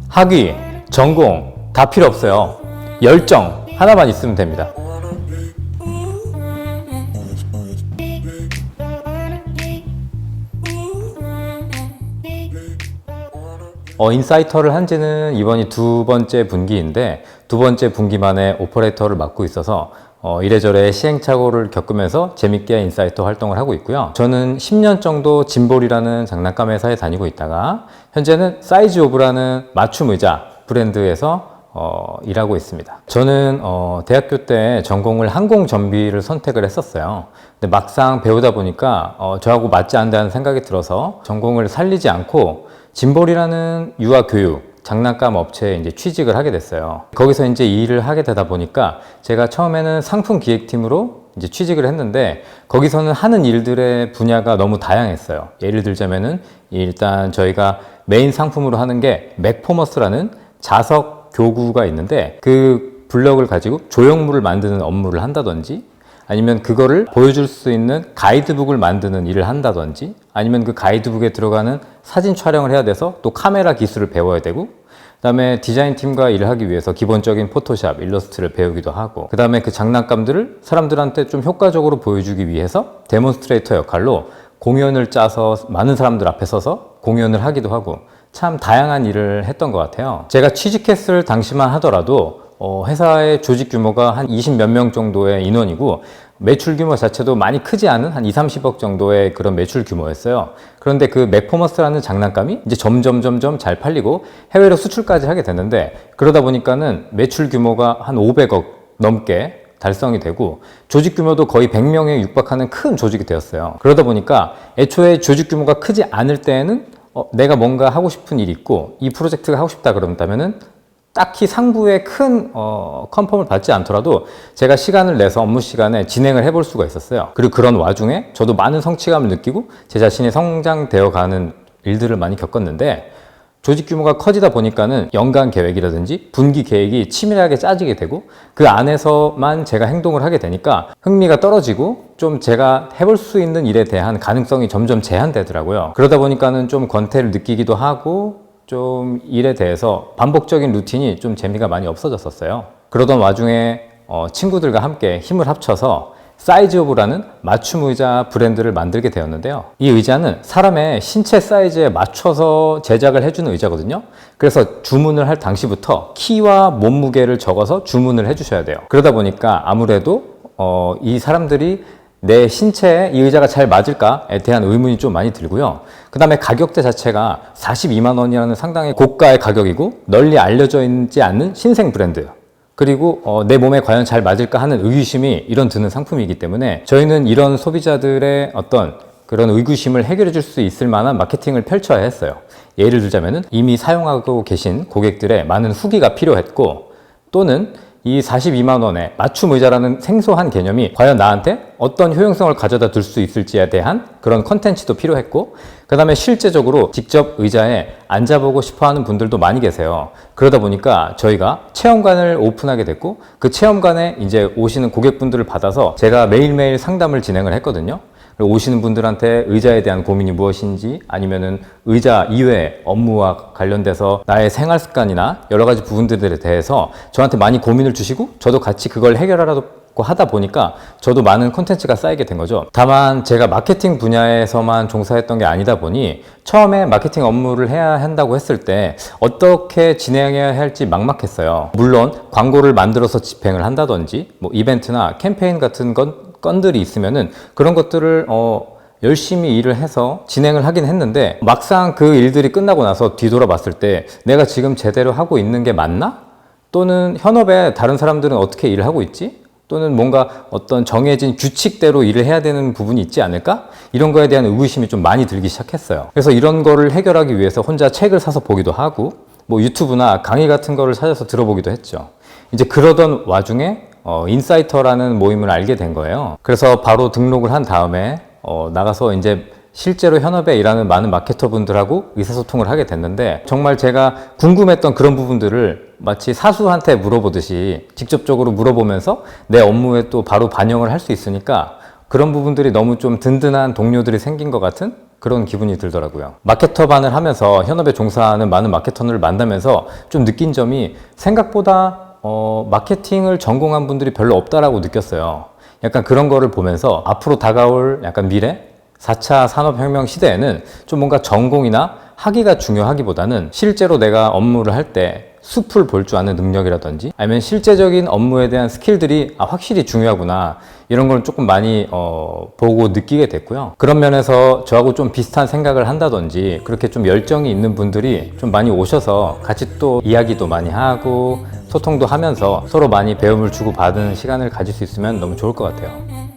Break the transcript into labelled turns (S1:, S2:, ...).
S1: 학위, 전공 다 필요 없어요. 열정 하나만 있으면 됩니다. 인사이터를 한 지는 이번이 두 번째 분기인데 두 번째 분기 만에 오퍼레이터를 맡고 있어서 이래저래 시행착오를 겪으면서 재밌게 인사이터 활동을 하고 있고요. 저는 10년 정도 짐볼이라는 장난감 회사에 다니고 있다가 현재는 사이즈 오브라는 맞춤 의자 브랜드에서 일하고 있습니다. 저는 대학교 때 전공을 항공정비를 선택을 했었어요. 근데 막상 배우다 보니까 저하고 맞지 않는다는 생각이 들어서 전공을 살리지 않고 짐볼이라는 유아교육 장난감 업체에 이제 취직을 하게 됐어요. 거기서 이제 일을 하게 되다 보니까 제가 처음에는 상품 기획팀으로 이제 취직을 했는데 거기서는 하는 일들의 분야가 너무 다양했어요. 예를 들자면은 일단 저희가 메인 상품으로 하는 게 맥포머스라는 자석 교구가 있는데 그 블럭을 가지고 조형물을 만드는 업무를 한다든지 아니면 그거를 보여줄 수 있는 가이드북을 만드는 일을 한다든지 아니면 그 가이드북에 들어가는 사진 촬영을 해야 돼서 또 카메라 기술을 배워야 되고 그 다음에 디자인팀과 일을 하기 위해서 기본적인 포토샵, 일러스트를 배우기도 하고 그 다음에 그 장난감들을 사람들한테 좀 효과적으로 보여주기 위해서 데몬스트레이터 역할로 공연을 짜서 많은 사람들 앞에 서서 공연을 하기도 하고 참 다양한 일을 했던 것 같아요. 제가 취직했을 당시만 하더라도 회사의 조직 규모가 한 20 몇 명 정도의 인원이고 매출 규모 자체도 많이 크지 않은 한 2, 30억 정도의 그런 매출 규모였어요. 그런데 그 맥포머스라는 장난감이 이제 점점 잘 팔리고 해외로 수출까지 하게 됐는데 그러다 보니까는 매출 규모가 한 500억 넘게 달성이 되고 조직 규모도 거의 100명에 육박하는 큰 조직이 되었어요. 그러다 보니까 애초에 조직 규모가 크지 않을 때에는 내가 뭔가 하고 싶은 일이 있고 이 프로젝트가 하고 싶다 그런다면은 딱히 상부에 큰 컨펌을 받지 않더라도 제가 시간을 내서 업무 시간에 진행을 해볼 수가 있었어요. 그리고 그런 와중에 저도 많은 성취감을 느끼고 제 자신이 성장되어 가는 일들을 많이 겪었는데 조직 규모가 커지다 보니까는 연간 계획이라든지 분기 계획이 치밀하게 짜지게 되고 그 안에서만 제가 행동을 하게 되니까 흥미가 떨어지고 좀 제가 해볼 수 있는 일에 대한 가능성이 점점 제한되더라고요. 그러다 보니까는 좀 권태를 느끼기도 하고 좀 일에 대해서 반복적인 루틴이 좀 재미가 많이 없어졌었어요. 그러던 와중에 친구들과 함께 힘을 합쳐서 사이즈 오브라는 맞춤 의자 브랜드를 만들게 되었는데요. 이 의자는 사람의 신체 사이즈에 맞춰서 제작을 해주는 의자거든요. 그래서 주문을 할 당시부터 키와 몸무게를 적어서 주문을 해주셔야 돼요. 그러다 보니까 아무래도 이 사람들이 내 신체에 이 의자가 잘 맞을까에 대한 의문이 좀 많이 들고요. 그 다음에 가격대 자체가 42만 원이라는 상당히 고가의 가격이고 널리 알려져 있지 않는 신생 브랜드 그리고 내 몸에 과연 잘 맞을까 하는 의구심이 이런 드는 상품이기 때문에 저희는 이런 소비자들의 어떤 그런 의구심을 해결해 줄 수 있을 만한 마케팅을 펼쳐야 했어요. 예를 들자면은 이미 사용하고 계신 고객들의 많은 후기가 필요했고 또는 이 42만 원의 맞춤 의자라는 생소한 개념이 과연 나한테 어떤 효용성을 가져다 줄 수 있을지에 대한 그런 컨텐츠도 필요했고 그 다음에 실제적으로 직접 의자에 앉아보고 싶어하는 분들도 많이 계세요. 그러다 보니까 저희가 체험관을 오픈하게 됐고 그 체험관에 이제 오시는 고객분들을 받아서 제가 매일매일 상담을 진행을 했거든요. 오시는 분들한테 의자에 대한 고민이 무엇인지 아니면은 의자 이외의 업무와 관련돼서 나의 생활 습관이나 여러 가지 부분들에 대해서 저한테 많이 고민을 주시고 저도 같이 그걸 해결하려고 하다 보니까 저도 많은 콘텐츠가 쌓이게 된 거죠. 다만 제가 마케팅 분야에서만 종사했던 게 아니다 보니 처음에 마케팅 업무를 해야 한다고 했을 때 어떻게 진행해야 할지 막막했어요. 물론 광고를 만들어서 집행을 한다든지 뭐 이벤트나 캠페인 같은 건들이 있으면은 그런 것들을 열심히 일을 해서 진행을 하긴 했는데 막상 그 일들이 끝나고 나서 뒤돌아봤을 때 내가 지금 제대로 하고 있는 게 맞나? 또는 현업에 다른 사람들은 어떻게 일을 하고 있지? 또는 뭔가 어떤 정해진 규칙대로 일을 해야 되는 부분이 있지 않을까? 이런 거에 대한 의구심이 좀 많이 들기 시작했어요. 그래서 이런 거를 해결하기 위해서 혼자 책을 사서 보기도 하고 뭐 유튜브나 강의 같은 거를 찾아서 들어보기도 했죠. 이제 그러던 와중에 인사이터라는 모임을 알게 된 거예요. 그래서 바로 등록을 한 다음에 나가서 이제 실제로 현업에 일하는 많은 마케터 분들하고 의사소통을 하게 됐는데 정말 제가 궁금했던 그런 부분들을 마치 사수한테 물어보듯이 직접적으로 물어보면서 내 업무에 또 바로 반영을 할 수 있으니까 그런 부분들이 너무 좀 든든한 동료들이 생긴 것 같은 그런 기분이 들더라고요. 마케터반을 하면서 현업에 종사하는 많은 마케터를 만나면서 좀 느낀 점이 생각보다 마케팅을 전공한 분들이 별로 없다라고 느꼈어요. 약간 그런 거를 보면서 앞으로 다가올 약간 미래 4차 산업혁명 시대에는 좀 뭔가 전공이나 학위가 중요하기보다는 실제로 내가 업무를 할 때 숲을 볼 줄 아는 능력이라든지 아니면 실제적인 업무에 대한 스킬들이 확실히 중요하구나, 이런 걸 조금 많이 보고 느끼게 됐고요. 그런 면에서 저하고 좀 비슷한 생각을 한다든지 그렇게 좀 열정이 있는 분들이 좀 많이 오셔서 같이 또 이야기도 많이 하고 소통도 하면서 서로 많이 배움을 주고받은 시간을 가질 수 있으면 너무 좋을 것 같아요.